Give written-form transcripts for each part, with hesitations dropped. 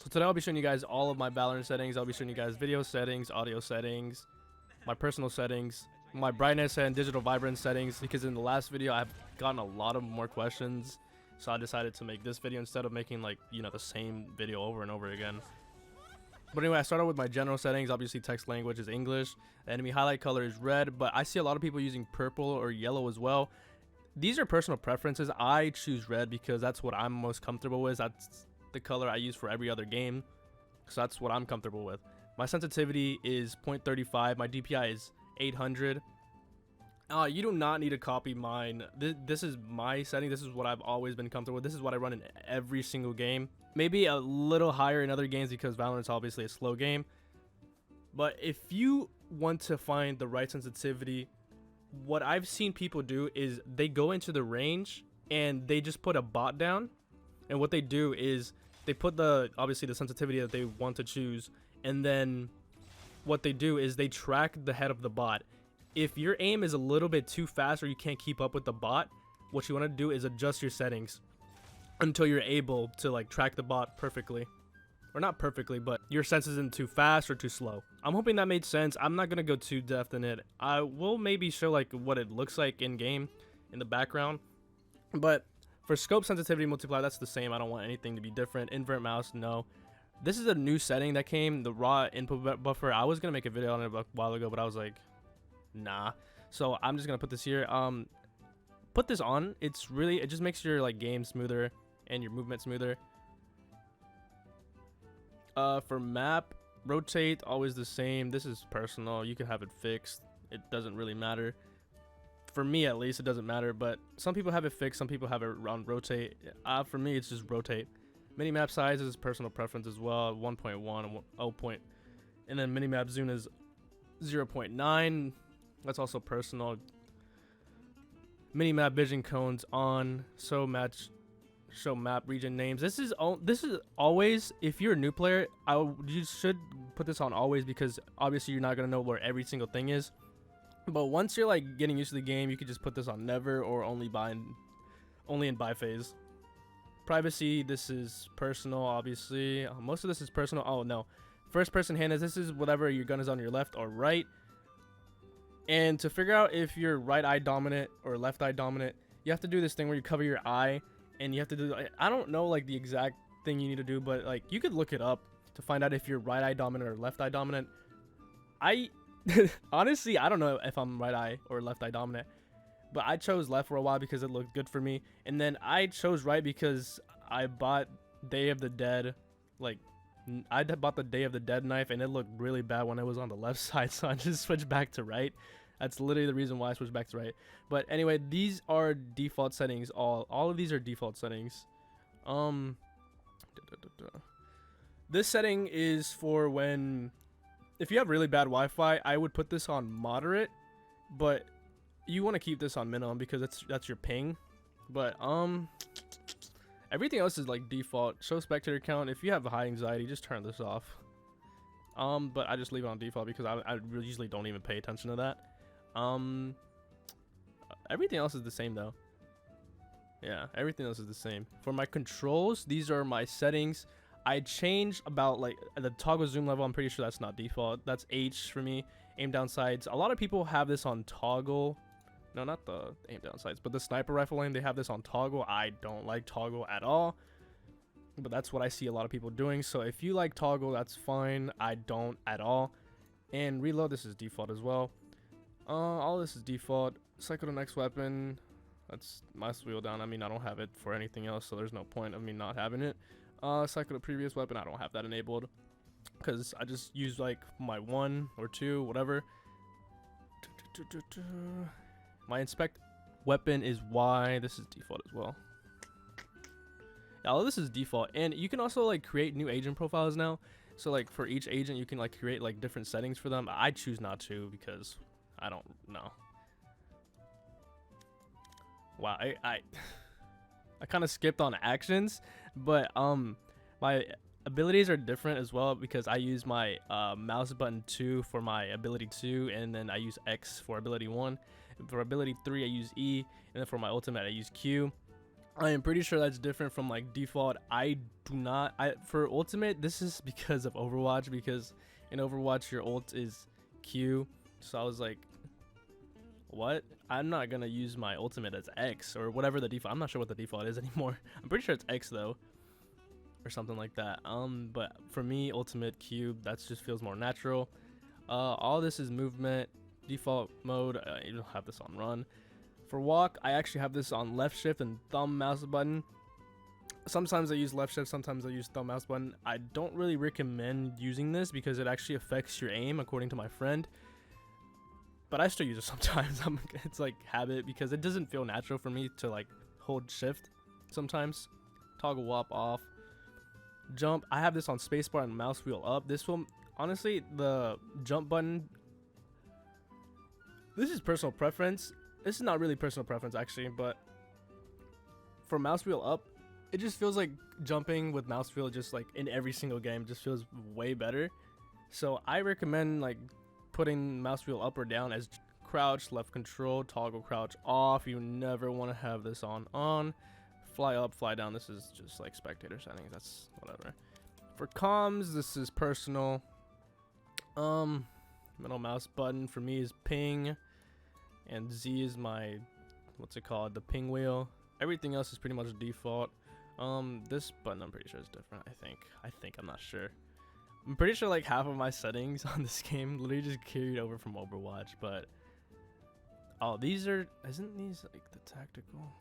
So today I'll be showing you guys all of my Valorant settings. I'll be showing you guys video settings, audio settings, my personal settings, my brightness and digital vibrance settings, because in the last video I've gotten a lot of more questions, so I decided to make this video instead of making the same video over and over again. But anyway, I started with my general settings. Obviously text language is English, the enemy highlight color is red, but I see a lot of people using purple or yellow as well. These are personal preferences. I choose red because that's what I'm most comfortable with. That's the color I use for every other game, so that's what I'm comfortable with. My sensitivity is 0.35. My DPI is 800. You do not need to copy mine. This is my setting. This is what I've always been comfortable with. This is what I run in every single game. Maybe a little higher in other games because Valorant's obviously a slow game. But if you want to find the right sensitivity, what I've seen people do is they go into the range and they just put a bot down. And what they do is they put obviously the sensitivity that they want to choose, and then what they do is they track the head of the bot. If your aim is a little bit too fast or you can't keep up with the bot, what you want to do is adjust your settings until you're able to track the bot perfectly. Or not perfectly, but your sense isn't too fast or too slow. I'm hoping that made sense. I'm not going to go too depth in it. I will maybe show what it looks like in game in the background. But for scope sensitivity multiplier, that's the same. I don't want anything to be different. Invert mouse, no. This is a new setting that came, the raw input buffer. I was going to make a video on it a while ago, but I was like, nah. So I'm just going to put this here. Put this on. It just makes your game smoother and your movement smoother. For map, rotate, always the same. This is personal. You can have it fixed. It doesn't really matter. For me, at least, it doesn't matter. But some people have it fixed. Some people have it on rotate. For me, it's just rotate. Minimap size is personal preference as well. 1.1, 0. And then minimap zoom is 0.9. That's also personal. Minimap vision cones on. Show map region names. This is always, if you're a new player, you should put this on always, because obviously you're not gonna know where every single thing is. But once you're getting used to the game, you could just put this on never or only in buy phase. Privacy, this is personal, obviously. Most of this is personal. Oh no, first person hand is, this is whatever your gun is on your left or right. And to figure out if you're right eye dominant or left eye dominant, you have to do this thing where you cover your eye, and you have to do, I don't know the exact thing you need to do, but you could look it up to find out if you're right eye dominant or left eye dominant. Honestly, I don't know if I'm right eye or left eye dominant, but I chose left for a while because it looked good for me, and then I chose right because I bought Day of the Dead. I bought the Day of the Dead knife, and it looked really bad when it was on the left side, so I just switched back to right. That's literally the reason why I switched back to right. But anyway, these are default settings. All of these are default settings. This setting is for if you have really bad Wi-Fi. I would put this on moderate, but you want to keep this on minimum because that's your ping. But everything else is default. Show spectator count. If you have high anxiety, just turn this off. But I just leave it on default because I usually don't even pay attention to that. Everything else is the same though. Yeah, everything else is the same. For my controls, these are my settings. I changed about the toggle zoom level. I'm pretty sure that's not default. That's H for me. Aim down sights. A lot of people have this on toggle. No, not the aim down sights, but the sniper rifle aim, they have this on toggle. I don't like toggle at all, but that's what I see a lot of people doing. So if you like toggle, that's fine. I don't at all. And reload, this is default as well. All this is default. Cycle to next weapon. That's mouse wheel down. I mean, I don't have it for anything else, so there's no point of me not having it. Cycle to previous weapon. I don't have that enabled because I just use my 1 or 2, whatever. My inspect weapon is Y. This is default as well. Yeah, all this is default, and you can also create new agent profiles now. So for each agent, you can create different settings for them. I choose not to because I don't know. Wow, I kind of skipped on actions, but my abilities are different as well because I use my mouse button 2 for my ability 2, and then I use X for ability 1. For ability 3, I use E, and then for my ultimate, I use Q. I am pretty sure that's different from like default. I do not. For ultimate, this is because of Overwatch, because in Overwatch your ult is Q. So I was like, what? I'm not gonna use my ultimate as X or whatever the default. I'm not sure what the default is anymore. I'm pretty sure it's X though, or something like that. But for me, ultimate Q, that just feels more natural. All this is movement. Default mode, you don't have this on run. For walk, I actually have this on left shift and thumb mouse button. Sometimes I use left shift, sometimes I use thumb mouse button. I don't really recommend using this because it actually affects your aim, according to my friend. But I still use it sometimes. It's like habit because it doesn't feel natural for me to like hold shift sometimes. Toggle WAP off. Jump, I have this on spacebar and mouse wheel up. This will, honestly, the jump button, this is personal preference. This is not really personal preference actually, but for mouse wheel up, it just feels like jumping with mouse wheel just like in every single game just feels way better. So I recommend like putting mouse wheel up or down as crouch, left control, toggle crouch off. You never want to have this on. Fly up, fly down. This is just like spectator settings. That's whatever. For comms, this is personal. Middle mouse button for me is ping. And Z is my, what's it called, the ping wheel. Everything else is pretty much default. This button I'm pretty sure is different. I think I'm not sure. I'm pretty sure like half of my settings on this game literally just carried over from Overwatch. But isn't these like the tactical?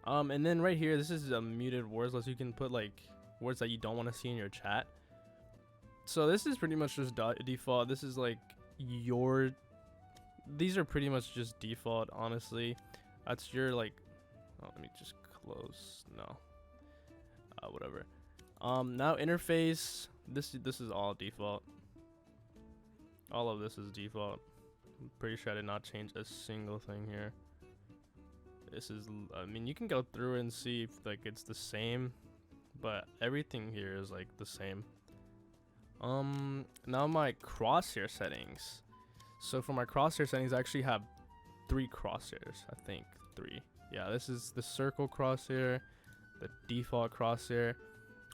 And then right here, this is muted words, so you can put like words that you don't want to see in your chat. So this is pretty much just default. This is like these are pretty much just default, honestly. That's your like, oh, let me just close, no, whatever. Now interface, this is all default. All of this is default. I'm pretty sure I did not change a single thing here. This is, I mean, you can go through and see if like it's the same, but everything here is like the same. Now my crosshair settings. So for my crosshair settings, I actually have 3 crosshairs. I think 3. Yeah, this is the circle crosshair, the default crosshair.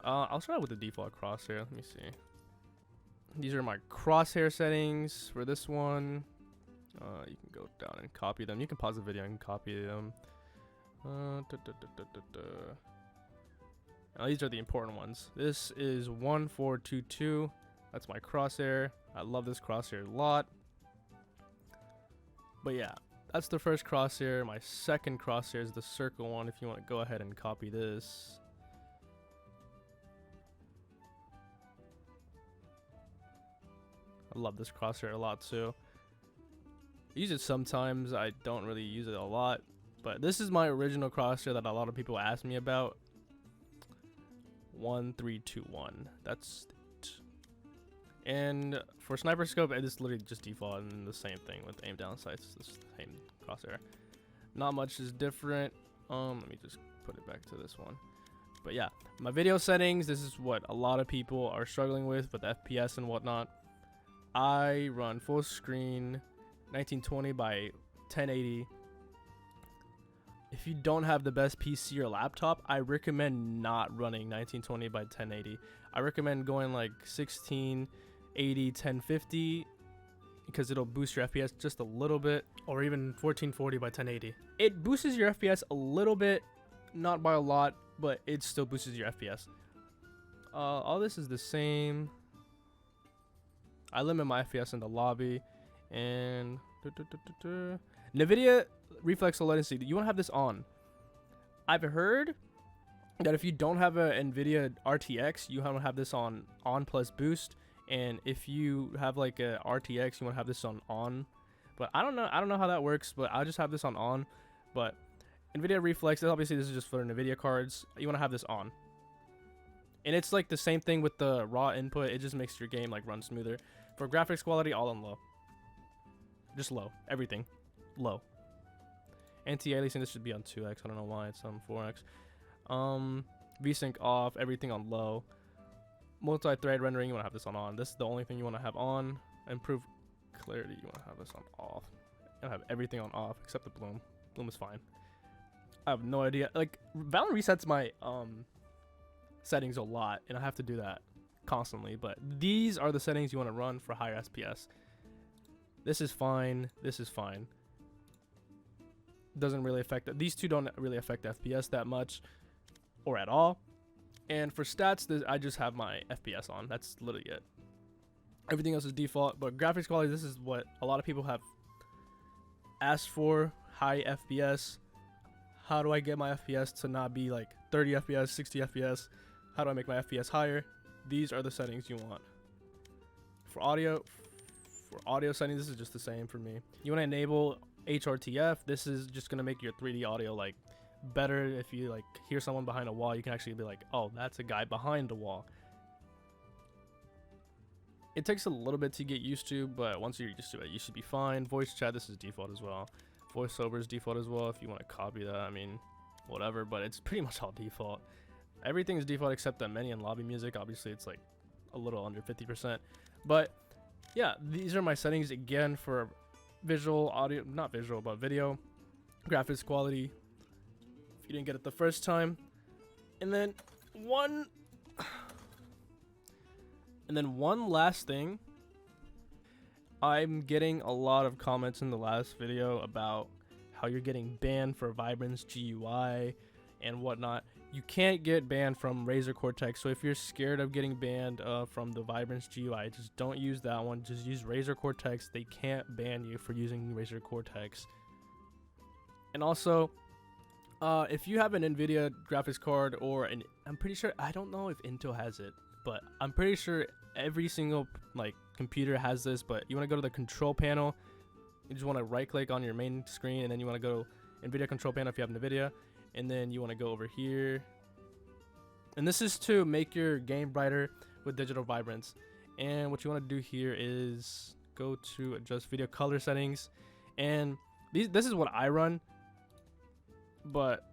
I'll start with the default crosshair. Let me see. These are my crosshair settings for this one. You can go down and copy them. You can pause the video and copy them. Now these are the important ones. This is 1422. That's my crosshair. I love this crosshair a lot. But yeah, that's the first crosshair. My second crosshair is the circle one. If you want to go ahead and copy this. I love this crosshair a lot too. I use it sometimes. I don't really use it a lot. But this is my original crosshair that a lot of people ask me about. 1321. That's it. And for sniper scope, it is literally just default and the same thing with aim down sights. The same crosshair. Not much is different. Let me just put it back to this one. But yeah, my video settings. This is what a lot of people are struggling with FPS and whatnot. I run full screen, 1920 by 1080. If you don't have the best PC or laptop, I recommend not running 1920 by 1080. I recommend going like 1680, 1050 because it'll boost your FPS just a little bit, or even 1440 by 1080. It boosts your FPS a little bit, not by a lot, but it still boosts your FPS. All this is the same. I limit my FPS in the lobby, and nvidia reflex low latency. You want to have this on. I've heard that if you don't have a nvidia RTX, you want to have this on plus boost, and if you have like a RTX, you want to have this on. But I don't know how that works, but I'll just have this on. But nvidia reflex, obviously this is just for nvidia cards. You want to have this on, and it's like the same thing with the raw input. It just makes your game like run smoother. For graphics quality, all on low. Just low. Everything. Low. Anti-aliasing, this should be on 2x. I don't know why it's on 4x. VSync off. Everything on low. Multi-thread rendering, you want to have this on. This is the only thing you want to have on. Improve clarity, you want to have this on off. You want to have everything on off except the bloom. Bloom is fine. I have no idea. Like, Valorant resets my settings a lot, and I have to do that constantly. But these are the settings you want to run for higher FPS. This is fine. This is fine. Doesn't really affect it. These two don't really affect FPS that much or at all. And for stats, I just have my FPS on. That's literally it. Everything else is default. But graphics quality, this is what a lot of people have asked for. High FPS. How do I get my FPS to not be like 30 FPS, 60 FPS? How do I make my FPS higher? These are the settings you want. For audio settings, this is just the same for me. You want to enable HRTF. This is just going to make your 3D audio like better. If you like hear someone behind a wall, you can actually be like, oh, that's a guy behind the wall. It takes a little bit to get used to, but once you're used to it, you should be fine. Voice chat, this is default as well. Voiceover is default as well. If you want to copy that, I mean, whatever, but it's pretty much all default. Everything is default except the menu and lobby music. Obviously, it's like a little under 50%. But yeah, these are my settings again for visual, audio, not visual, but video, graphics quality. If you didn't get it the first time. And then one last thing. I'm getting a lot of comments in the last video about how you're getting banned for Vibrance GUI and whatnot. You can't get banned from Razer Cortex, so if you're scared of getting banned from the Vibrance GUI, just don't use that one. Just use Razer Cortex. They can't ban you for using Razer Cortex. And also, if you have an nvidia graphics card or I'm pretty sure, I don't know if Intel has it, but I'm pretty sure every single like computer has this. But you want to go to the control panel. You just want to right click on your main screen, and then you want to go nvidia control panel if you have nvidia, and then you want to go over here, and this is to make your game brighter with digital vibrance. And what you want to do here is go to adjust video color settings, and this is what I run, but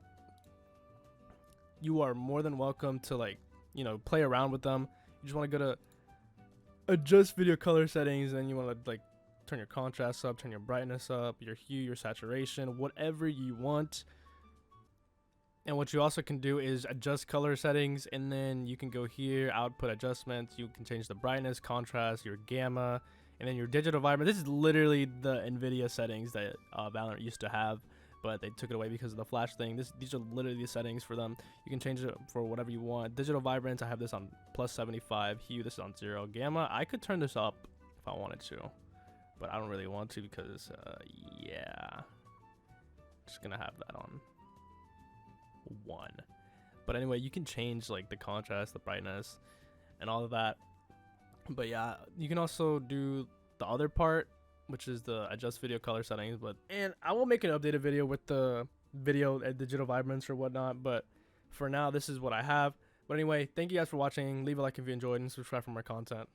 you are more than welcome to, like, you know, play around with them. You just want to go to adjust video color settings, and you want to like turn your contrast up, turn your brightness up, your hue, your saturation, whatever you want. And what you also can do is adjust color settings, and then you can go here, output adjustments. You can change the brightness, contrast, your gamma, and then your digital vibrance. This is literally the nvidia settings that Valorant used to have, but they took it away because of the flash thing. These are literally the settings for them. You can change it for whatever you want. Digital vibrance, I have this on plus 75. Hue, this is on 0. Gamma, I could turn this up if I wanted to, but I don't really want to because yeah, just gonna have that on 1. But anyway, you can change like the contrast, the brightness, and all of that. But yeah, you can also do the other part, which is the adjust video color settings. And I will make an updated video with the video and digital vibrance or whatnot, but for now this is what I have. But anyway, thank you guys for watching. Leave a like if you enjoyed, and subscribe for more content.